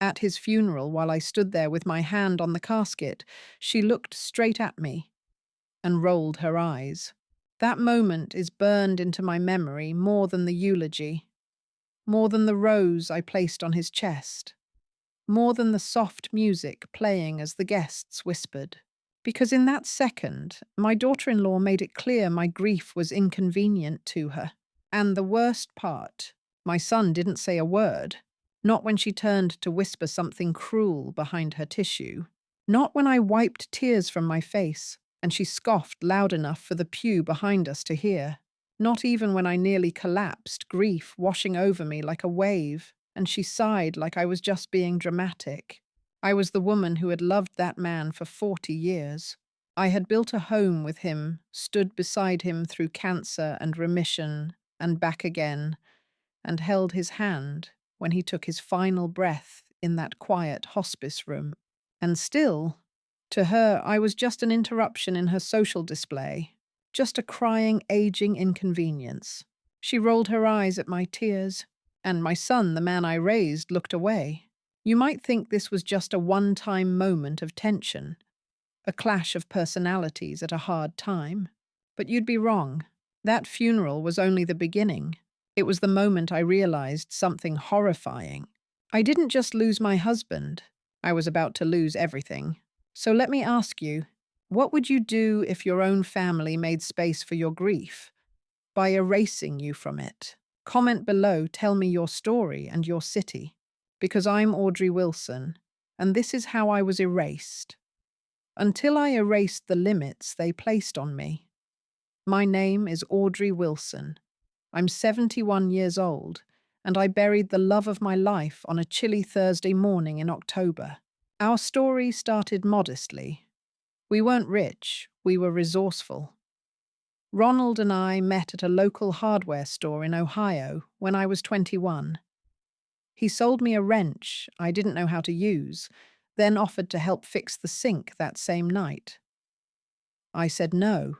At his funeral, while I stood there with my hand on the casket, she looked straight at me and rolled her eyes. That moment is burned into my memory more than the eulogy, more than the rose I placed on his chest, more than the soft music playing as the guests whispered. Because in that second, my daughter-in-law made it clear my grief was inconvenient to her. And the worst part, my son didn't say a word, not when she turned to whisper something cruel behind her tissue, not when I wiped tears from my face and she scoffed loud enough for the pew behind us to hear, not even when I nearly collapsed, grief washing over me like a wave, and she sighed like I was just being dramatic. I was the woman who had loved that man for 40 years. I had built a home with him, stood beside him through cancer and remission and back again, and held his hand when he took his final breath in that quiet hospice room. And still, to her, I was just an interruption in her social display, just a crying, aging inconvenience. She rolled her eyes at my tears, and my son, the man I raised, looked away. You might think this was just a one-time moment of tension, a clash of personalities at a hard time. But you'd be wrong. That funeral was only the beginning. It was the moment I realized something horrifying. I didn't just lose my husband. I was about to lose everything. So let me ask you, what would you do if your own family made space for your grief by erasing you from it? Comment below, tell me your story and your city. Because I'm Audrey Wilson, and this is how I was erased. Until I erased the limits they placed on me. My name is Audrey Wilson. I'm 71 years old, and I buried the love of my life on a chilly Thursday morning in October. Our story started modestly. We weren't rich, we were resourceful. Ronald and I met at a local hardware store in Ohio when I was 21. He sold me a wrench I didn't know how to use, then offered to help fix the sink that same night. I said no.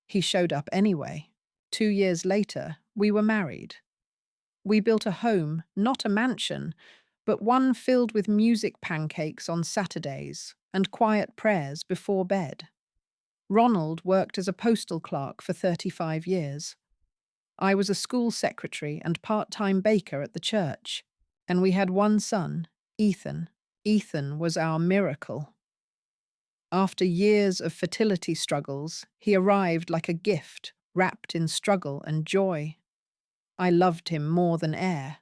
He showed up anyway. 2 years later, we were married. We built a home, not a mansion, but one filled with music pancakes on Saturdays and quiet prayers before bed. Ronald worked as a postal clerk for 35 years. I was a school secretary and part-time baker at the church, and we had one son, Ethan. Ethan was our miracle. After years of fertility struggles, he arrived like a gift, wrapped in struggle and joy. I loved him more than air.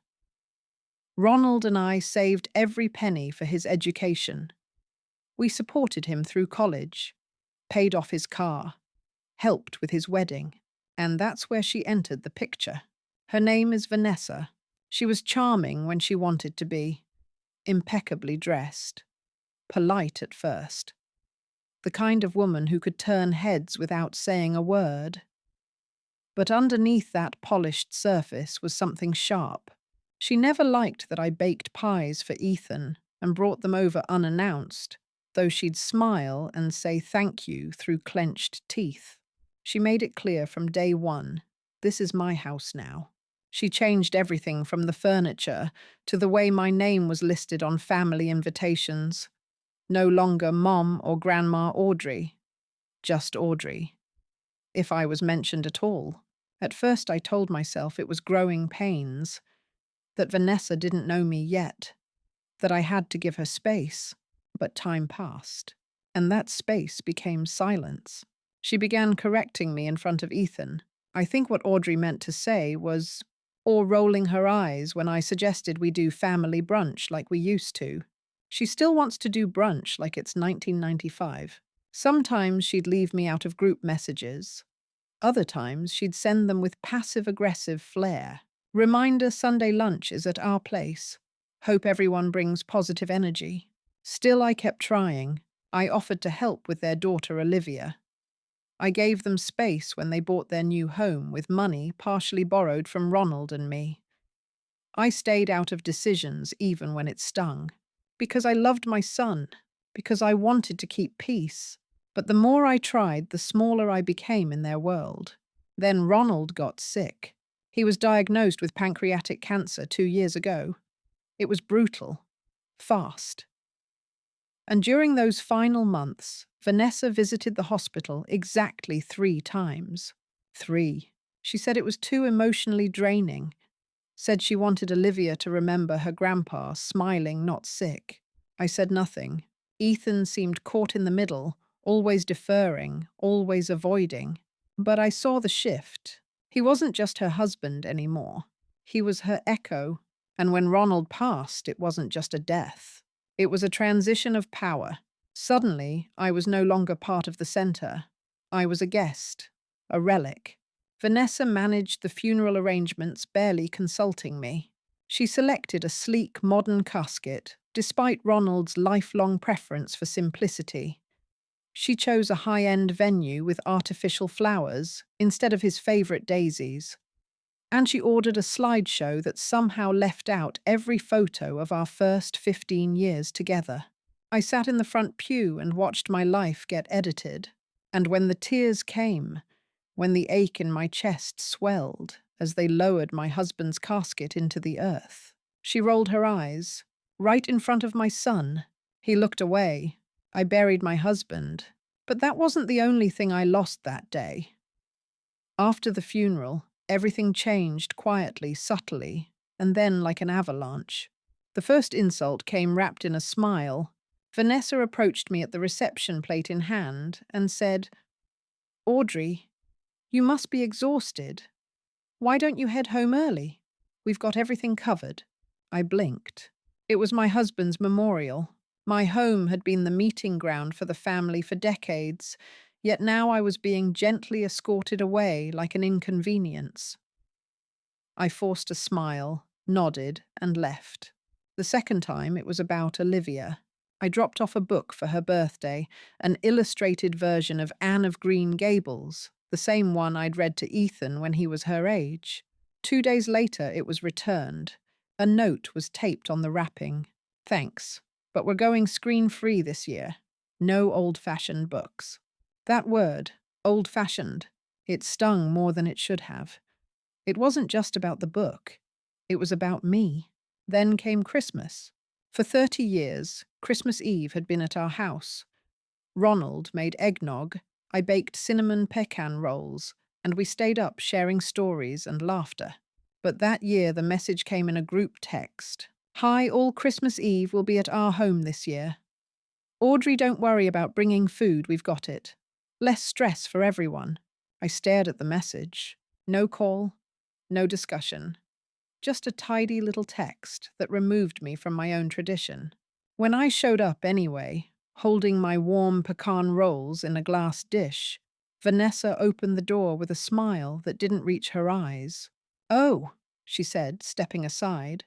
Ronald and I saved every penny for his education. We supported him through college, paid off his car, helped with his wedding, and that's where she entered the picture. Her name is Vanessa. She was charming when she wanted to be, impeccably dressed, polite at first, the kind of woman who could turn heads without saying a word. But underneath that polished surface was something sharp. She never liked that I baked pies for Ethan and brought them over unannounced, though she'd smile and say thank you through clenched teeth. She made it clear from day one, this is my house now. She changed everything from the furniture to the way my name was listed on family invitations. No longer Mom or Grandma Audrey, just Audrey. If I was mentioned at all. At first I told myself it was growing pains, that Vanessa didn't know me yet, that I had to give her space. But time passed, and that space became silence. She began correcting me in front of Ethan. I think what Audrey meant to say was, or rolling her eyes when I suggested we do family brunch like we used to. She still wants to do brunch like it's 1995. Sometimes she'd leave me out of group messages. Other times she'd send them with passive-aggressive flair. Reminder Sunday lunch is at our place. Hope everyone brings positive energy. Still I kept trying. I offered to help with their daughter Olivia. I gave them space when they bought their new home with money partially borrowed from Ronald and me. I stayed out of decisions even when it stung. Because I loved my son. Because I wanted to keep peace. But the more I tried, the smaller I became in their world. Then Ronald got sick. He was diagnosed with pancreatic cancer 2 years ago. It was brutal. fast. And during those final months, Vanessa visited the hospital exactly 3 times. 3. She said it was too emotionally draining. Said she wanted Olivia to remember her grandpa, smiling, not sick. I said nothing. Ethan seemed caught in the middle, always deferring, always avoiding. But I saw the shift. He wasn't just her husband anymore. He was her echo. And when Ronald passed, it wasn't just a death. It was a transition of power. Suddenly, I was no longer part of the center. I was a guest, a relic. Vanessa managed the funeral arrangements, barely consulting me. She selected a sleek, modern casket, despite Ronald's lifelong preference for simplicity. She chose a high-end venue with artificial flowers instead of his favorite daisies. And she ordered a slideshow that somehow left out every photo of our first 15 years together. I sat in the front pew and watched my life get edited. And when the tears came, when the ache in my chest swelled as they lowered my husband's casket into the earth, she rolled her eyes, right in front of my son. He looked away. I buried my husband. But that wasn't the only thing I lost that day. After the funeral, everything changed quietly, subtly, and then like an avalanche. The first insult came wrapped in a smile. Vanessa approached me at the reception, plate in hand, and said, "Audrey, you must be exhausted. Why don't you head home early? We've got everything covered." I blinked. It was my husband's memorial. My home had been the meeting ground for the family for decades, yet now I was being gently escorted away like an inconvenience. I forced a smile, nodded, and left. The second time it was about Olivia. I dropped off a book for her birthday, an illustrated version of Anne of Green Gables, the same one I'd read to Ethan when he was her age. 2 days later it was returned. A note was taped on the wrapping. "Thanks, but we're going screen-free this year. No old-fashioned books." That word, old-fashioned, it stung more than it should have. It wasn't just about the book. It was about me. Then came Christmas. For 30 years, Christmas Eve had been at our house. Ronald made eggnog, I baked cinnamon pecan rolls, and we stayed up sharing stories and laughter. But that year the message came in a group text. "Hi, all Christmas Eve will be at our home this year. Audrey, don't worry about bringing food, we've got it. Less stress for everyone." I stared at the message. No call, no discussion. Just a tidy little text that removed me from my own tradition. When I showed up anyway, holding my warm pecan rolls in a glass dish, Vanessa opened the door with a smile that didn't reach her eyes. "Oh," she said, stepping aside.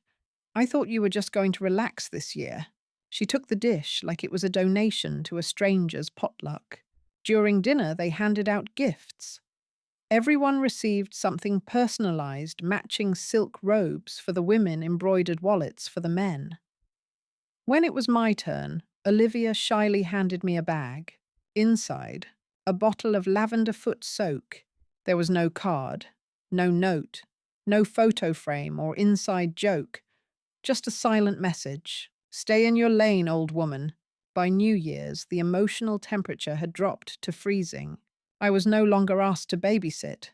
"I thought you were just going to relax this year." She took the dish like it was a donation to a stranger's potluck. During dinner, they handed out gifts. Everyone received something personalized, matching silk robes for the women, embroidered wallets for the men. When it was my turn, Olivia shyly handed me a bag. Inside, a bottle of lavender foot soak. There was no card, no note, no photo frame or inside joke, just a silent message. "Stay in your lane, old woman." By New Year's, the emotional temperature had dropped to freezing. I was no longer asked to babysit.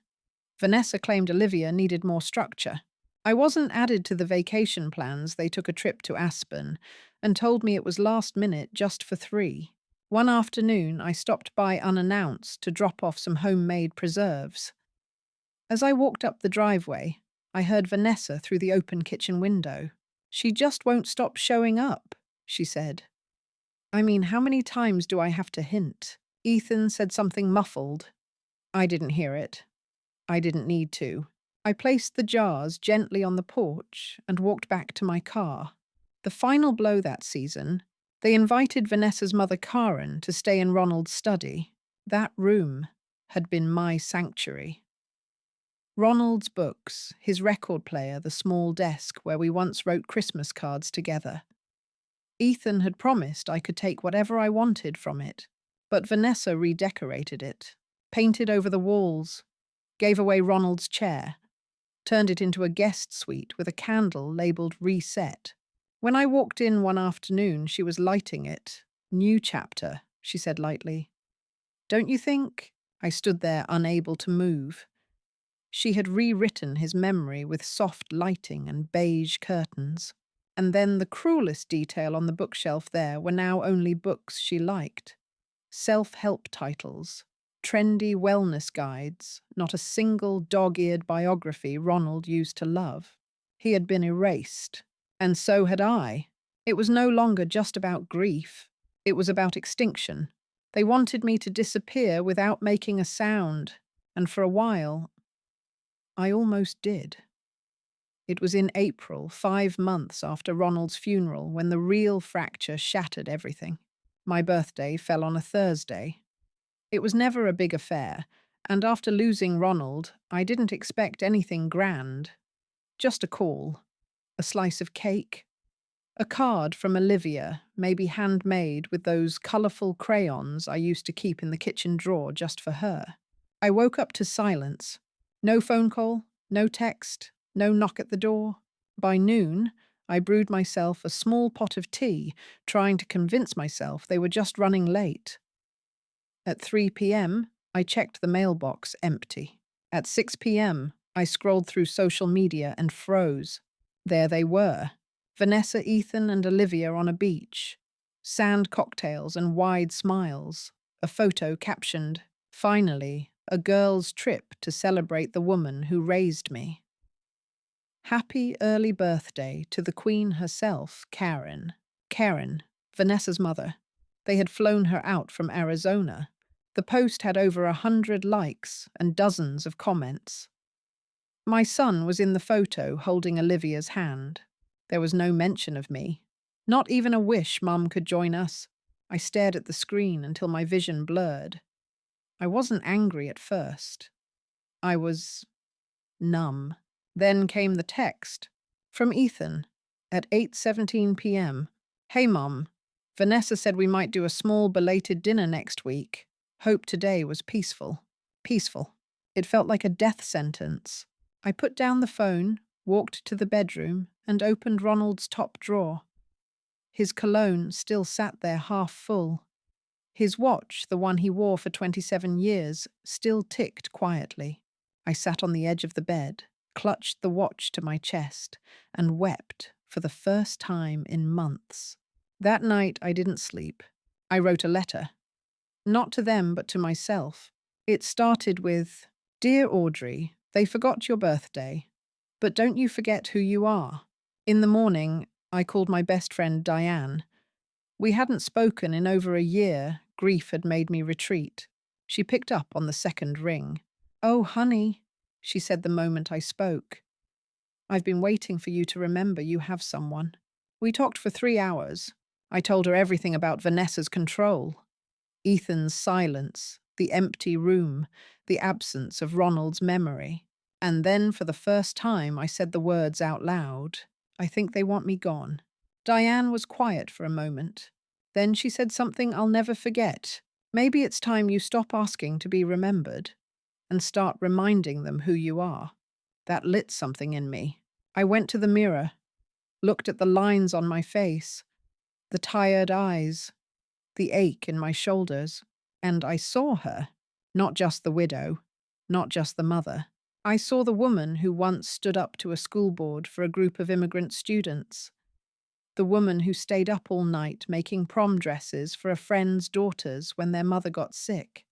Vanessa claimed Olivia needed more structure. I wasn't added to the vacation plans. They took a trip to Aspen and told me it was last minute just for 3. One afternoon, I stopped by unannounced to drop off some homemade preserves. As I walked up the driveway, I heard Vanessa through the open kitchen window. "She just won't stop showing up," she said. I mean, how many times do I have to hint? Ethan said something muffled. I didn't hear it. I didn't need to. I placed the jars gently on the porch and walked back to my car. The final blow that season, they invited Vanessa's mother Karen to stay in Ronald's study. That room had been my sanctuary. Ronald's books, his record player, the small desk where we once wrote Christmas cards together. Ethan had promised I could take whatever I wanted from it, but Vanessa redecorated it, painted over the walls, gave away Ronald's chair, turned it into a guest suite with a candle labeled Reset. When I walked in one afternoon, she was lighting it. New chapter, she said lightly. Don't you think? I stood there unable to move. She had rewritten his memory with soft lighting and beige curtains. And then the cruelest detail on the bookshelf there were now only books she liked. Self-help titles, trendy wellness guides, not a single dog-eared biography Ronald used to love. He had been erased, and so had I. It was no longer just about grief. It was about extinction. They wanted me to disappear without making a sound, and for a while, I almost did. It was in April, 5 months after Ronald's funeral, when the real fracture shattered everything. My birthday fell on a Thursday. It was never a big affair, and after losing Ronald, I didn't expect anything grand. Just a call, a slice of cake, a card from Olivia, maybe handmade with those colourful crayons I used to keep in the kitchen drawer just for her. I woke up to silence. No phone call, no text, no knock at the door. By noon, I brewed myself a small pot of tea, trying to convince myself they were just running late. At 3 p.m., I checked the mailbox empty. At 6 p.m., I scrolled through social media and froze. There they were. Vanessa, Ethan, and Olivia on a beach. Sand cocktails and wide smiles. A photo captioned, "Finally, a girl's trip to celebrate the woman who raised me." Happy early birthday to the Queen herself, Karen. Karen, Vanessa's mother. They had flown her out from Arizona. The post had over 100 likes and dozens of comments. My son was in the photo holding Olivia's hand. There was no mention of me. Not even a wish Mum could join us. I stared at the screen until my vision blurred. I wasn't angry at first. I was numb. Then came the text from Ethan at 8:17 p.m. "Hey Mum, Vanessa said we might do a small belated dinner next week. Hope today was peaceful." Peaceful. It felt like a death sentence. I put down the phone, walked to the bedroom, and opened Ronald's top drawer. His cologne still sat there half full. His watch, the one he wore for 27 years, still ticked quietly. I sat on the edge of the bed, clutched the watch to my chest, and wept for the first time in months. That night I didn't sleep. I wrote a letter. Not to them, but to myself. It started with, "Dear Audrey, they forgot your birthday, but don't you forget who you are." In the morning, I called my best friend Diane. We hadn't spoken in over a year. Grief had made me retreat. She picked up on the second ring. "Oh, honey," she said the moment I spoke. "I've been waiting for you to remember you have someone." We talked for 3 hours. I told her everything about Vanessa's control. Ethan's silence, the empty room, the absence of Ronald's memory. And then, for the first time, I said the words out loud. "I think they want me gone." Diane was quiet for a moment. Then she said something I'll never forget. "Maybe it's time you stop asking to be remembered and start reminding them who you are." That lit something in me. I went to the mirror, looked at the lines on my face, the tired eyes, the ache in my shoulders, and I saw her. Not just the widow, not just the mother. I saw the woman who once stood up to a school board for a group of immigrant students. The woman who stayed up all night making prom dresses for a friend's daughters when their mother got sick.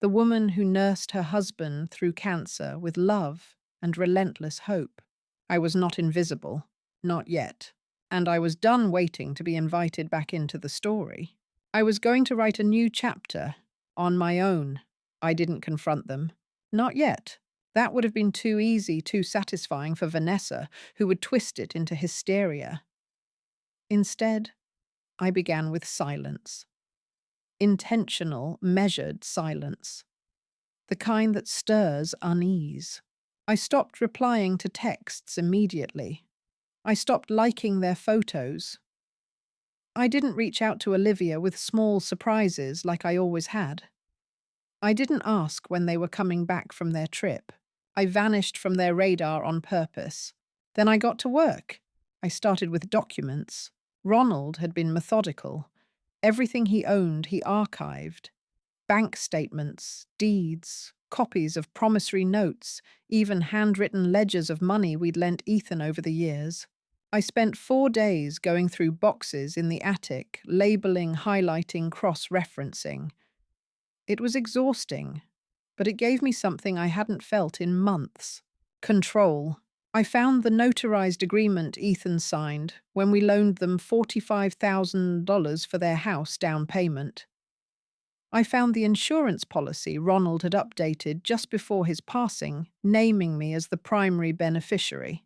The woman who nursed her husband through cancer with love and relentless hope. I was not invisible, not yet, and I was done waiting to be invited back into the story. I was going to write a new chapter, on my own. I didn't confront them. Not yet. That would have been too easy, too satisfying for Vanessa, who would twist it into hysteria. Instead, I began with silence. Intentional, measured silence. The kind that stirs unease. I stopped replying to texts immediately. I stopped liking their photos. I didn't reach out to Olivia with small surprises like I always had. I didn't ask when they were coming back from their trip. I vanished from their radar on purpose. Then I got to work. I started with documents. Ronald had been methodical. Everything he owned, he archived. Bank statements, deeds, copies of promissory notes, even handwritten ledgers of money we'd lent Ethan over the years. I spent 4 days going through boxes in the attic, labeling, highlighting, cross-referencing. It was exhausting, but it gave me something I hadn't felt in months: control. I found the notarized agreement Ethan signed when we loaned them $45,000 for their house down payment. I found the insurance policy Ronald had updated just before his passing, naming me as the primary beneficiary.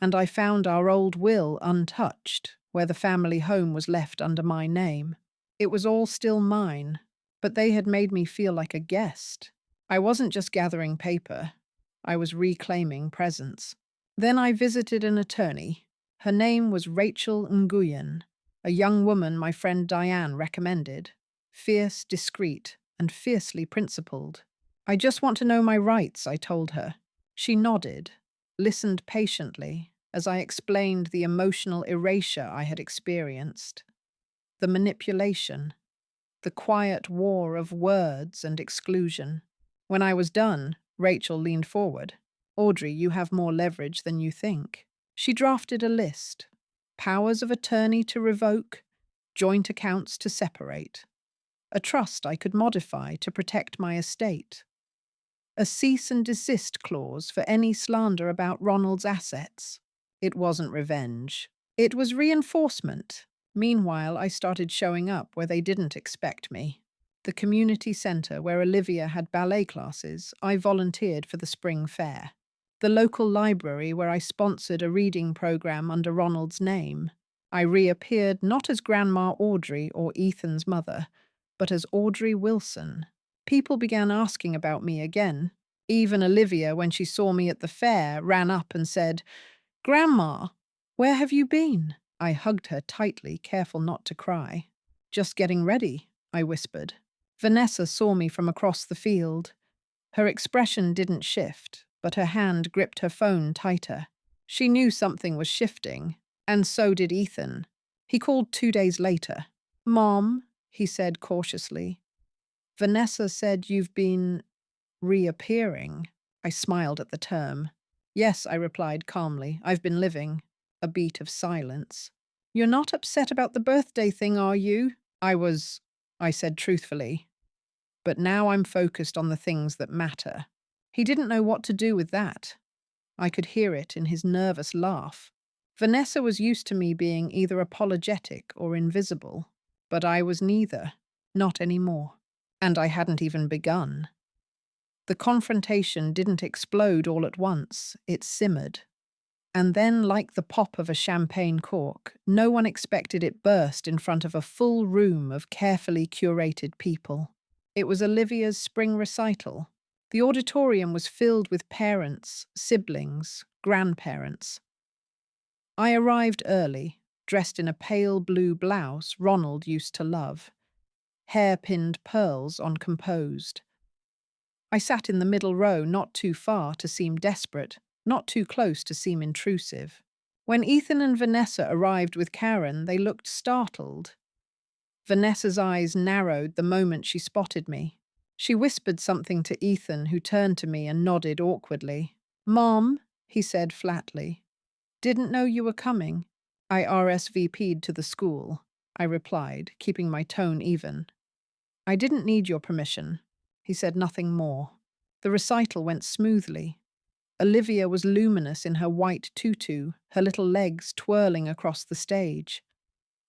And I found our old will untouched, where the family home was left under my name. It was all still mine, but they had made me feel like a guest. I wasn't just gathering paper, I was reclaiming presence. Then I visited an attorney. Her name was Rachel Nguyen, a young woman my friend Diane recommended. Fierce, discreet, and fiercely principled. "I just want to know my rights," I told her. She nodded, listened patiently as I explained the emotional erasure I had experienced, the manipulation, the quiet war of words and exclusion. When I was done, Rachel leaned forward. "Audrey, you have more leverage than you think." She drafted a list: powers of attorney to revoke, joint accounts to separate, a trust I could modify to protect my estate, a cease and desist clause for any slander about Ronald's assets. It wasn't revenge. It was reinforcement. Meanwhile, I started showing up where they didn't expect me. The community centre where Olivia had ballet classes, I volunteered for the spring fair. The local library where I sponsored a reading program under Ronald's name. I reappeared not as Grandma Audrey or Ethan's mother, but as Audrey Wilson. People began asking about me again. Even Olivia, when she saw me at the fair, ran up and said, "Grandma, where have you been?" I hugged her tightly, careful not to cry. "Just getting ready," I whispered. Vanessa saw me from across the field. Her expression didn't shift, but her hand gripped her phone tighter. She knew something was shifting, and so did Ethan. He called 2 days later. "Mom," he said cautiously, "Vanessa said you've been reappearing." I smiled at the term. "Yes," I replied calmly, "I've been living." A beat of silence. "You're not upset about the birthday thing, are you?" I said truthfully. "But now I'm focused on the things that matter." He didn't know what to do with that. I could hear it in his nervous laugh. Vanessa was used to me being either apologetic or invisible, but I was neither, not anymore. And I hadn't even begun. The confrontation didn't explode all at once, it simmered. And then, like the pop of a champagne cork, no one expected it burst in front of a full room of carefully curated people. It was Olivia's spring recital. The auditorium was filled with parents, siblings, grandparents. I arrived early, dressed in a pale blue blouse Ronald used to love, hair-pinned pearls on composed. I sat in the middle row, not too far to seem desperate, not too close to seem intrusive. When Ethan and Vanessa arrived with Karen, they looked startled. Vanessa's eyes narrowed the moment she spotted me. She whispered something to Ethan, who turned to me and nodded awkwardly. "Mom," he said flatly. "Didn't know you were coming." "I RSVP'd to the school," I replied, keeping my tone even. "I didn't need your permission." He said nothing more. The recital went smoothly. Olivia was luminous in her white tutu, her little legs twirling across the stage.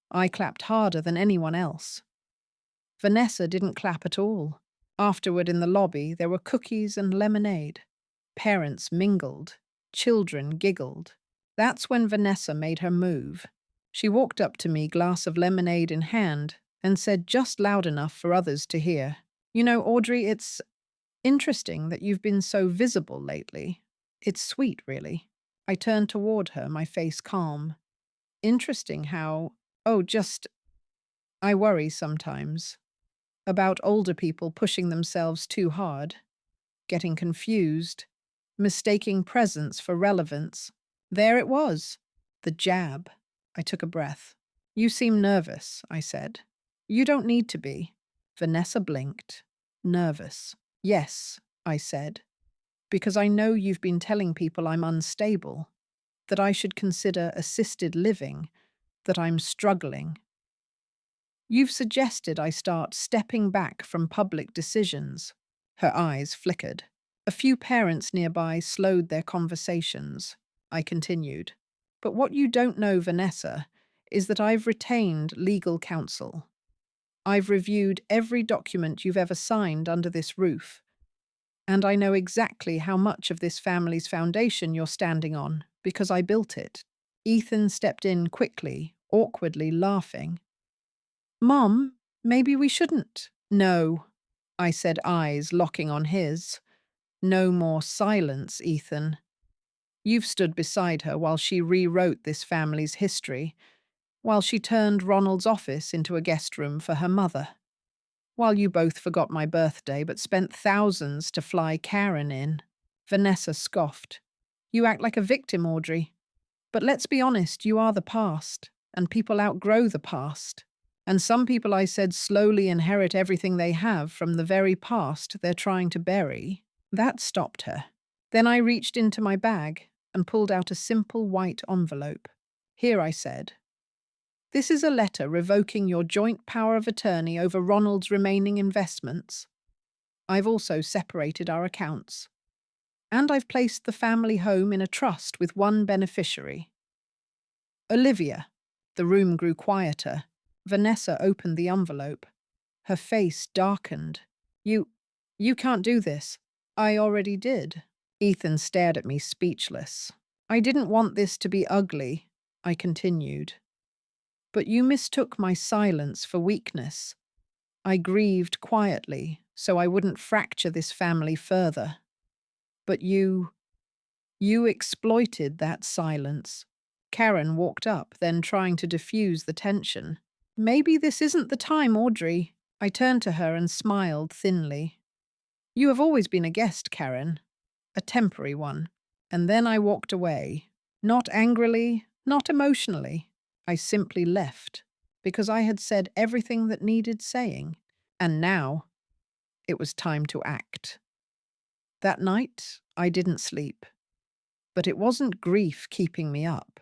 I clapped harder than anyone else. Vanessa didn't clap at all. Afterward in the lobby, there were cookies and lemonade. Parents mingled. Children giggled. That's when Vanessa made her move. She walked up to me, glass of lemonade in hand, and said just loud enough for others to hear, "You know, Audrey, it's interesting that you've been so visible lately. It's sweet, really." I turned toward her, my face calm. "Interesting how, I worry sometimes about older people pushing themselves too hard, getting confused, mistaking presence for relevance." There it was. The jab. I took a breath. You seem nervous, I said. You don't need to be. Vanessa blinked. Nervous. Yes, I said, because I know you've been telling people I'm unstable, that I should consider assisted living, that I'm struggling. You've suggested I start stepping back from public decisions. Her eyes flickered. A few parents nearby slowed their conversations. I continued. But what you don't know, Vanessa, is that I've retained legal counsel. I've reviewed every document you've ever signed under this roof, and I know exactly how much of this family's foundation you're standing on, because I built it. Ethan stepped in quickly, awkwardly laughing. Mom, maybe we shouldn't. No, I said, eyes locking on his. No more silence, Ethan. You've stood beside her while she rewrote this family's history, while she turned Ronald's office into a guest room for her mother, while you both forgot my birthday but spent thousands to fly Karen in. Vanessa scoffed. You act like a victim, Audrey. But let's be honest, you are the past, and people outgrow the past. And some people, I said, slowly inherit everything they have from the very past they're trying to bury. That stopped her. Then I reached into my bag and pulled out a simple white envelope. Here, I said, this is a letter revoking your joint power of attorney over Ronald's remaining investments. I've also separated our accounts. And I've placed the family home in a trust with one beneficiary. Olivia. The room grew quieter. Vanessa opened the envelope. Her face darkened. You can't do this. I already did. Ethan stared at me speechless. I didn't want this to be ugly, I continued. But you mistook my silence for weakness. I grieved quietly so I wouldn't fracture this family further. But you exploited that silence. Karen walked up, then trying to diffuse the tension. Maybe this isn't the time, Audrey. I turned to her and smiled thinly. You have always been a guest, Karen. A temporary one. And then I walked away. Not angrily, not emotionally. I simply left, because I had said everything that needed saying. And now, it was time to act. That night, I didn't sleep. But it wasn't grief keeping me up.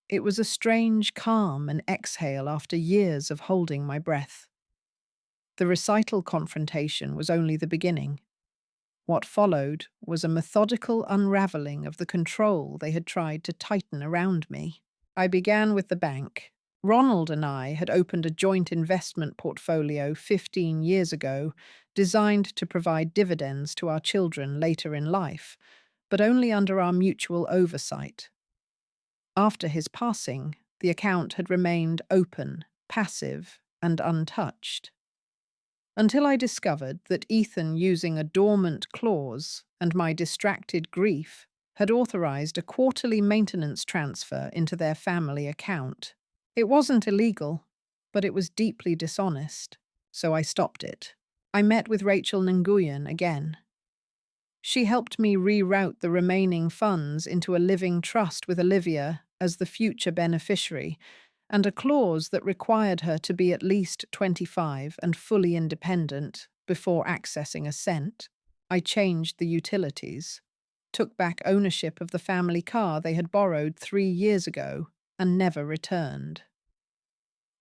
It was a strange calm and exhale after years of holding my breath. The recital confrontation was only the beginning. What followed was a methodical unraveling of the control they had tried to tighten around me. I began with the bank. Ronald and I had opened a joint investment portfolio 15 years ago, designed to provide dividends to our children later in life, but only under our mutual oversight. After his passing, the account had remained open, passive, and untouched. Until I discovered that Ethan, using a dormant clause and my distracted grief, had authorized a quarterly maintenance transfer into their family account. It wasn't illegal, but it was deeply dishonest, so I stopped it. I met with Rachel Nguyen again. She helped me reroute the remaining funds into a living trust with Olivia as the future beneficiary, and a clause that required her to be at least 25 and fully independent before accessing a cent. I changed the utilities, took back ownership of the family car they had borrowed 3 years ago and never returned.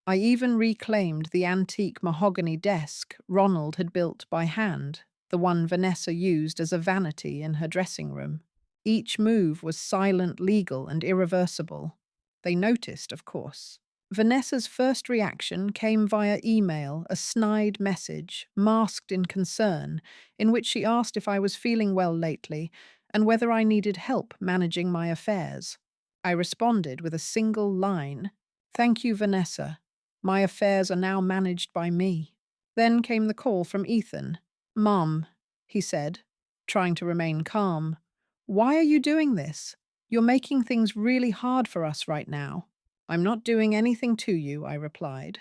I even reclaimed the antique mahogany desk Ronald had built by hand, the one Vanessa used as a vanity in her dressing room. Each move was silent, legal, and irreversible. They noticed, of course. Vanessa's first reaction came via email, a snide message, masked in concern, in which she asked if I was feeling well lately and whether I needed help managing my affairs. I responded with a single line, "Thank you, Vanessa. My affairs are now managed by me." Then came the call from Ethan. "Mom," he said, trying to remain calm, "why are you doing this? You're making things really hard for us right now." "I'm not doing anything to you," I replied.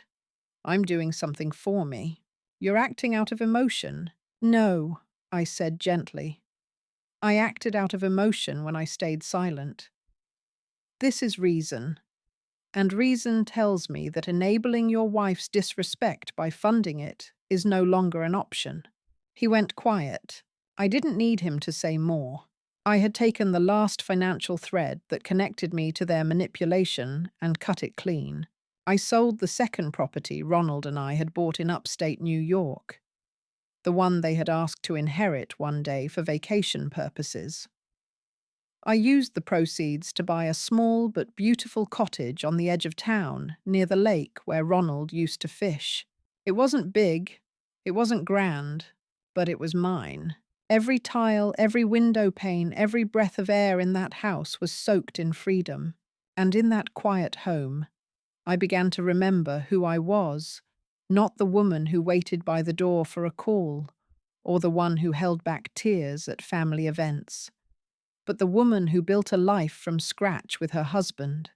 "I'm doing something for me. You're acting out of emotion." "No," I said gently. "I acted out of emotion when I stayed silent. This is reason, and reason tells me that enabling your wife's disrespect by funding it is no longer an option." He went quiet. I didn't need him to say more. I had taken the last financial thread that connected me to their manipulation and cut it clean. I sold the second property Ronald and I had bought in upstate New York, the one they had asked to inherit one day for vacation purposes. I used the proceeds to buy a small but beautiful cottage on the edge of town, near the lake where Ronald used to fish. It wasn't big, it wasn't grand, but it was mine. Every tile, every window pane, every breath of air in that house was soaked in freedom. And in that quiet home, I began to remember who I was, not the woman who waited by the door for a call, or the one who held back tears at family events, but the woman who built a life from scratch with her husband,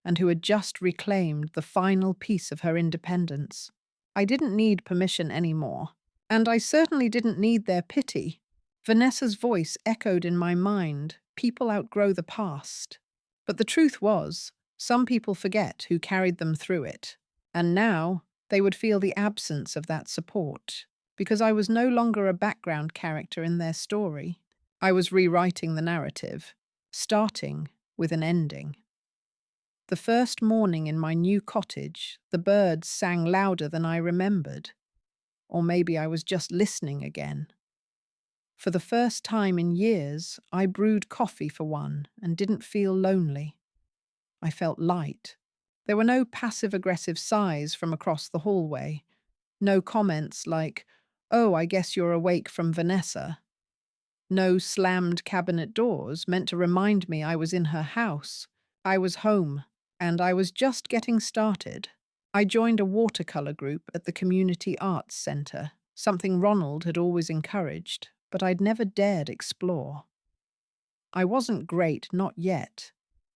and who had just reclaimed the final piece of her independence. I didn't need permission anymore, and I certainly didn't need their pity. Vanessa's voice echoed in my mind, "People outgrow the past." But the truth was, some people forget who carried them through it, and now they would feel the absence of that support, because I was no longer a background character in their story. I was rewriting the narrative, starting with an ending. The first morning in my new cottage, the birds sang louder than I remembered. Or maybe I was just listening again. For the first time in years, I brewed coffee for one and didn't feel lonely. I felt light. There were no passive-aggressive sighs from across the hallway. No comments like, "Oh, I guess you're awake from Vanessa." No slammed cabinet doors meant to remind me I was in her house. I was home, and I was just getting started. I joined a watercolor group at the Community Arts Center, something Ronald had always encouraged, but I'd never dared explore. I wasn't great, not yet,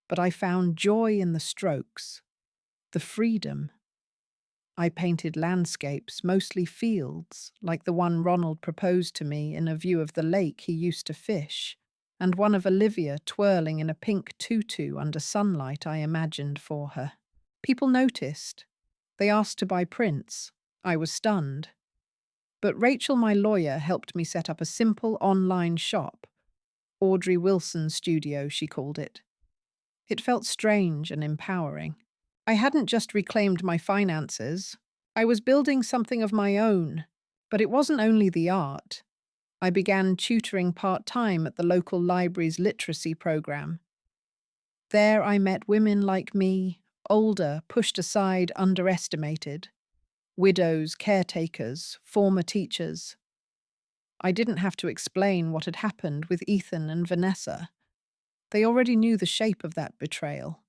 but I found joy in the strokes, the freedom. I painted landscapes, mostly fields, like the one Ronald proposed to me in a view of the lake he used to fish, and one of Olivia twirling in a pink tutu under sunlight I imagined for her. People noticed. They asked to buy prints. I was stunned. But Rachel, my lawyer, helped me set up a simple online shop. Audrey Wilson Studio, she called it. It felt strange and empowering. I hadn't just reclaimed my finances. I was building something of my own. But it wasn't only the art. I began tutoring part-time at the local library's literacy program. There I met women like me, older, pushed aside, underestimated. Widows, caretakers, former teachers. I didn't have to explain what had happened with Ethan and Vanessa. They already knew the shape of that betrayal.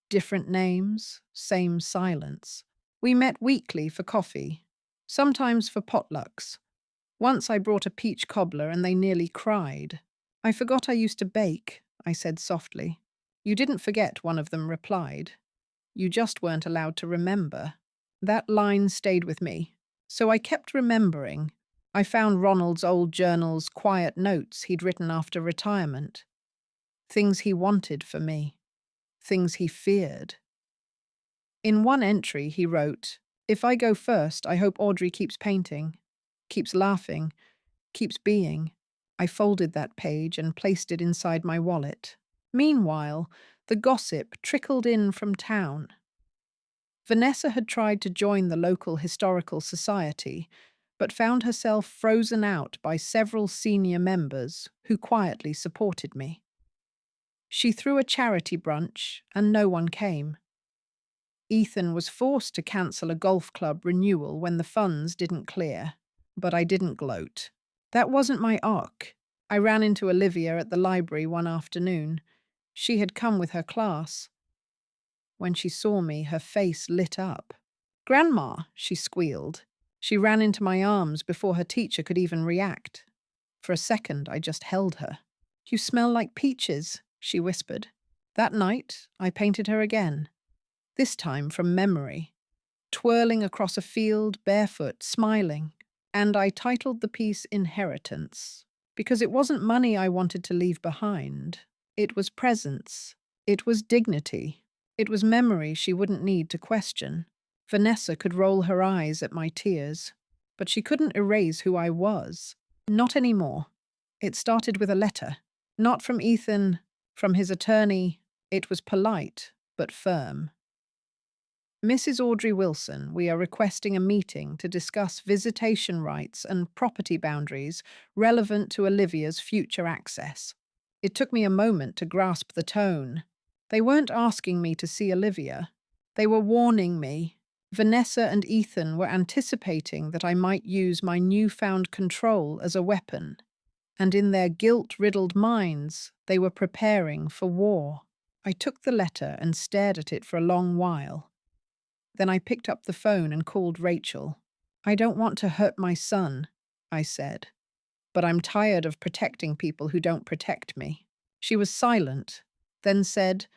Different names, same silence. We met weekly for coffee, sometimes for potlucks. Once I brought a peach cobbler and they nearly cried. "I forgot I used to bake," I said softly. "You didn't forget," one of them replied. "You just weren't allowed to remember." That line stayed with me, so I kept remembering. I found Ronald's old journal's quiet notes he'd written after retirement. Things he wanted for me. Things he feared. In one entry, he wrote, "If I go first, I hope Audrey keeps painting, keeps laughing, keeps being." I folded that page and placed it inside my wallet. Meanwhile, the gossip trickled in from town. Vanessa had tried to join the local historical society, but found herself frozen out by several senior members who quietly supported me. She threw a charity brunch, and no one came. Ethan was forced to cancel a golf club renewal when the funds didn't clear, but I didn't gloat. That wasn't my arc. I ran into Olivia at the library one afternoon. She had come with her class. When she saw me, her face lit up. "Grandma," she squealed. She ran into my arms before her teacher could even react. For a second, I just held her. "You smell like peaches," she whispered. That night, I painted her again. This time from memory, twirling across a field, barefoot, smiling. And I titled the piece Inheritance, because it wasn't money I wanted to leave behind. It was presence. It was dignity. It was memory she wouldn't need to question. Vanessa could roll her eyes at my tears, but she couldn't erase who I was. Not anymore. It started with a letter. Not from Ethan, from his attorney. It was polite, but firm. Mrs. Audrey Wilson, we are requesting a meeting to discuss visitation rights and property boundaries relevant to Olivia's future access. It took me a moment to grasp the tone. They weren't asking me to see Olivia. They were warning me. Vanessa and Ethan were anticipating that I might use my newfound control as a weapon. And in their guilt-riddled minds, they were preparing for war. I took the letter and stared at it for a long while. Then I picked up the phone and called Rachel. "I don't want to hurt my son," I said, "but I'm tired of protecting people who don't protect me." She was silent, then said,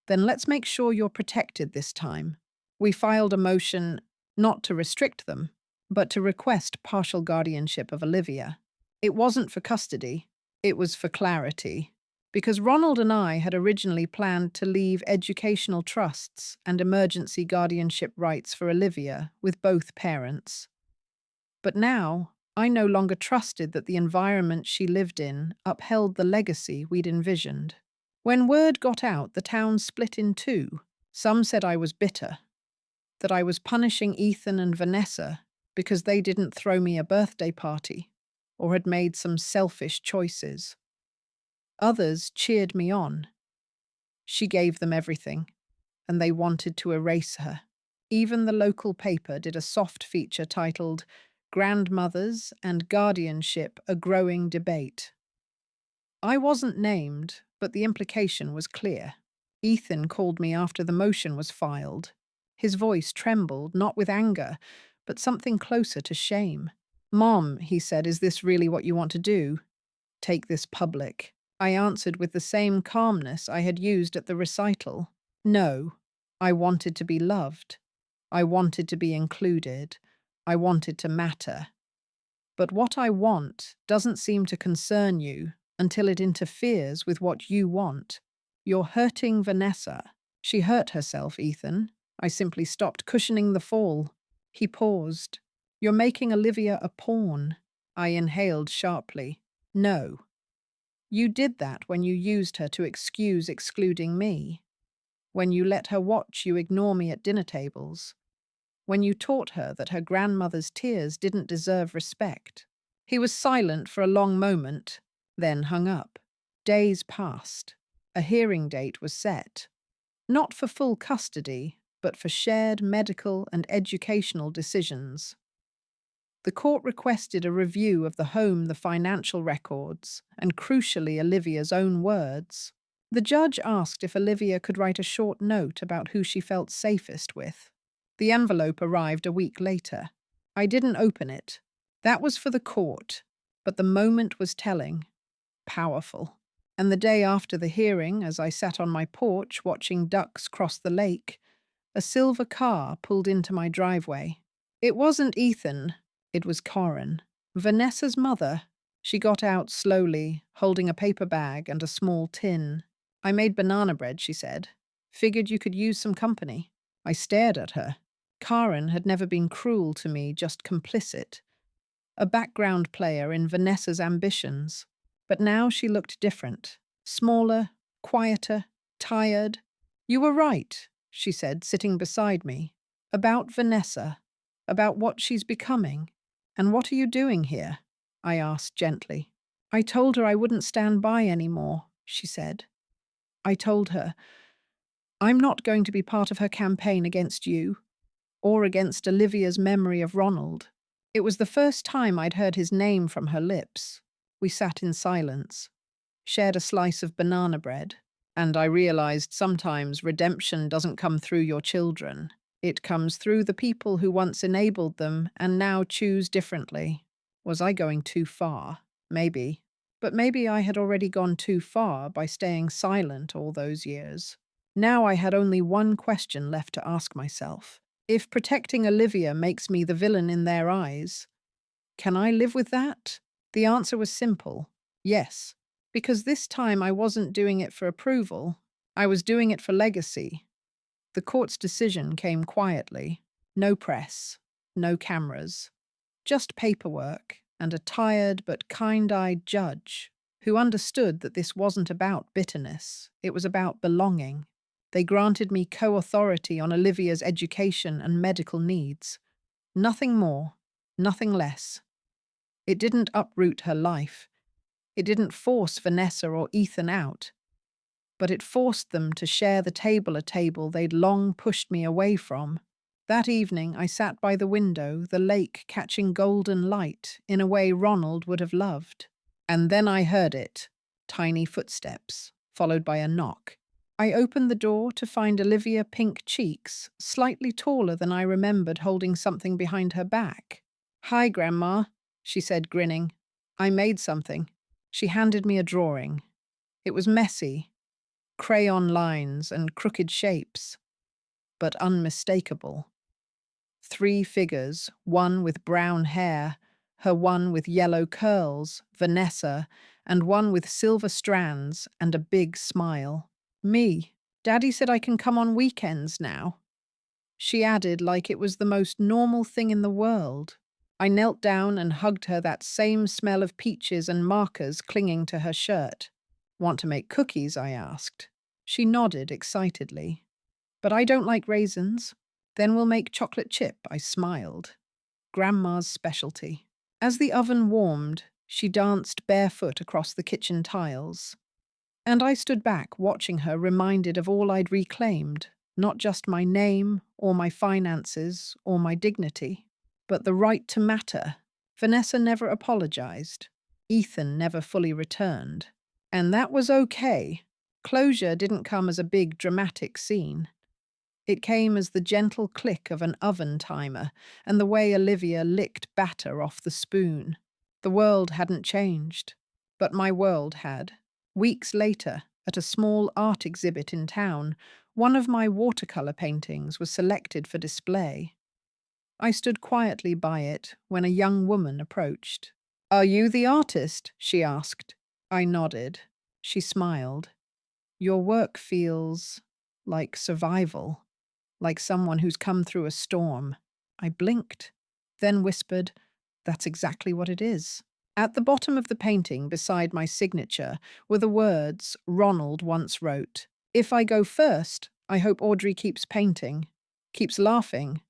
"Then let's make sure you're protected this time." We filed a motion not to restrict them, but to request partial guardianship of Olivia. It wasn't for custody, it was for clarity. Because Ronald and I had originally planned to leave educational trusts and emergency guardianship rights for Olivia with both parents. But now, I no longer trusted that the environment she lived in upheld the legacy we'd envisioned. When word got out, the town split in two. Some said I was bitter, that I was punishing Ethan and Vanessa because they didn't throw me a birthday party or had made some selfish choices. Others cheered me on. She gave them everything, and they wanted to erase her. Even the local paper did a soft feature titled "Grandmothers and Guardianship, a Growing Debate." I wasn't named, but the implication was clear. Ethan called me after the motion was filed. His voice trembled, not with anger, but something closer to shame. "Mom," he said, "is this really what you want to do? Take this public." I answered with the same calmness I had used at the recital. No, I wanted to be loved. I wanted to be included. I wanted to matter. But what I want doesn't seem to concern you until it interferes with what you want. You're hurting Vanessa. She hurt herself, Ethan. I simply stopped cushioning the fall. He paused. You're making Olivia a pawn. I inhaled sharply. No. You did that when you used her to excuse excluding me. When you let her watch you ignore me at dinner tables. When you taught her that her grandmother's tears didn't deserve respect. He was silent for a long moment, then hung up. Days passed. A hearing date was set. Not for full custody, but for shared medical and educational decisions. The court requested a review of the home, the financial records, and crucially Olivia's own words. The judge asked if Olivia could write a short note about who she felt safest with. The envelope arrived a week later. I didn't open it. That was for the court, but the moment was telling. Powerful. And the day after the hearing, as I sat on my porch watching ducks cross the lake, a silver car pulled into my driveway. It wasn't Ethan. It was Corin, Vanessa's mother. She got out slowly, holding a paper bag and a small tin. "I made banana bread," she said. "Figured you could use some company." I stared at her. Corin had never been cruel to me, just complicit. A background player in Vanessa's ambitions. But now she looked different. Smaller, quieter, tired. "You were right," she said, sitting beside me. "About Vanessa. About what she's becoming. And what are you doing here?" I asked gently. "I told her I wouldn't stand by anymore," she said. I told her, "I'm not going to be part of her campaign against you, or against Olivia's memory of Ronald." It was the first time I'd heard his name from her lips. We sat in silence, shared a slice of banana bread, and I realized sometimes redemption doesn't come through your children. It comes through the people who once enabled them and now choose differently. Was I going too far? Maybe. But maybe I had already gone too far by staying silent all those years. Now I had only one question left to ask myself. If protecting Olivia makes me the villain in their eyes, can I live with that? The answer was simple. Yes. Because this time I wasn't doing it for approval. I was doing it for legacy. The court's decision came quietly. No press, no cameras, just paperwork and a tired but kind-eyed judge who understood that this wasn't about bitterness, it was about belonging. They granted me co-authority on Olivia's education and medical needs. Nothing more, nothing less. It didn't uproot her life. It didn't force Vanessa or Ethan out. But it forced them to share the table, a table they'd long pushed me away from. That evening I sat by the window, the lake catching golden light in a way Ronald would have loved. And then I heard it, tiny footsteps, followed by a knock. I opened the door to find Olivia, pink cheeks, slightly taller than I remembered, holding something behind her back. "Hi, Grandma," she said, grinning. "I made something." She handed me a drawing. It was messy, crayon lines and crooked shapes, but unmistakable. 3 figures, one with brown hair, her one with yellow curls, Vanessa, and one with silver strands and a big smile. Me. Daddy said I can come on weekends now. She added like it was the most normal thing in the world. I knelt down and hugged her, that same smell of peaches and markers clinging to her shirt. "Want to make cookies?" I asked. She nodded excitedly. "But I don't like raisins." "Then we'll make chocolate chip," I smiled. Grandma's specialty. As the oven warmed, she danced barefoot across the kitchen tiles. And I stood back, watching her, reminded of all I'd reclaimed, not just my name, or my finances, or my dignity, but the right to matter. Vanessa never apologized. Ethan never fully returned. And that was okay. Closure didn't come as a big, dramatic scene. It came as the gentle click of an oven timer and the way Olivia licked batter off the spoon. The world hadn't changed, but my world had. Weeks later, at a small art exhibit in town, one of my watercolor paintings was selected for display. I stood quietly by it when a young woman approached. "Are you the artist?" she asked. I nodded. She smiled. "Your work feels like survival. Like someone who's come through a storm." I blinked, then whispered, "That's exactly what it is." At the bottom of the painting, beside my signature, were the words Ronald once wrote. "If I go first, I hope Audrey keeps painting, keeps laughing,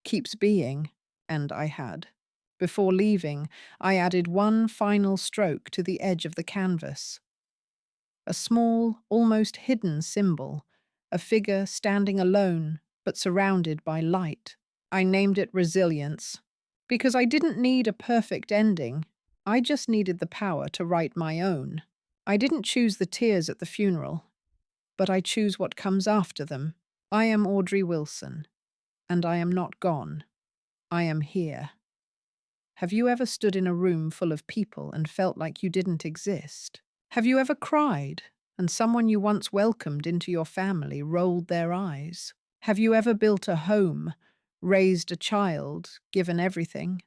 keeps being." And I had. Before leaving, I added one final stroke to the edge of the canvas. A small, almost hidden symbol, a figure standing alone, but surrounded by light. I named it Resilience, because I didn't need a perfect ending. I just needed the power to write my own. I didn't choose the tears at the funeral, but I choose what comes after them. I am Audrey Wilson, and I am not gone. I am here. Have you ever stood in a room full of people and felt like you didn't exist? Have you ever cried and someone you once welcomed into your family rolled their eyes? Have you ever built a home, raised a child, given everything,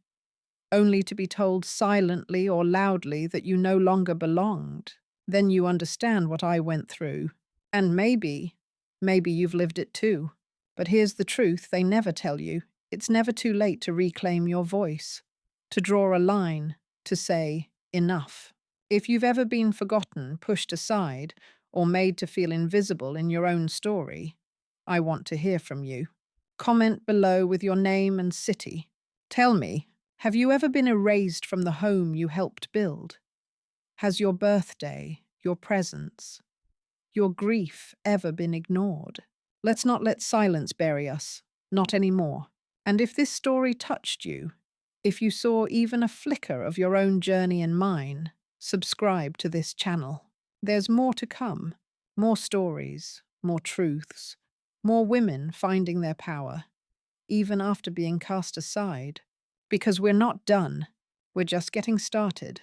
only to be told silently or loudly that you no longer belonged? Then you understand what I went through. And maybe you've lived it too. But here's the truth they never tell you. It's never too late to reclaim your voice, to draw a line, to say, enough. If you've ever been forgotten, pushed aside, or made to feel invisible in your own story, I want to hear from you. Comment below with your name and city. Tell me, have you ever been erased from the home you helped build? Has your birthday, your presence, your grief ever been ignored? Let's not let silence bury us, not anymore. And if this story touched you, if you saw even a flicker of your own journey in mine, subscribe to this channel. There's more to come, more stories, more truths, more women finding their power, even after being cast aside. Because we're not done, we're just getting started.